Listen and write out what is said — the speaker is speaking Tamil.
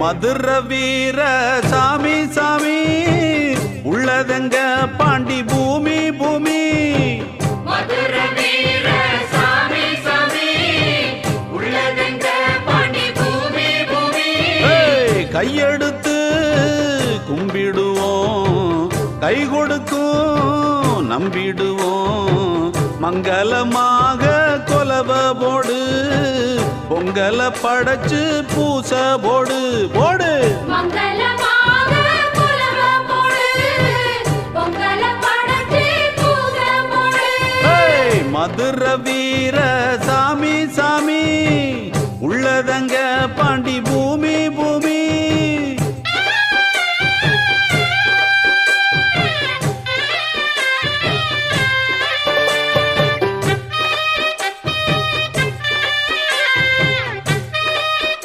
மதுர வீர சாமி சாமி உள்ளதங்க பாண்டி பூமி பூமி மதுர வீர சாமி சாமி உள்ளதங்க பாண்டி பூமி பூமி கையெடுத்து கும்பிடுவோம் கை கொடுக்கும் நம்பிடுவோம் மங்களமாக கொலவ போடு பொங்கல படைச்சு பூச போடு போடு மங்களமாக கொலவ போடு பொங்கல படைச்சு பூச போடு மதுர வீர சாமி சாமி உள்ளதங்க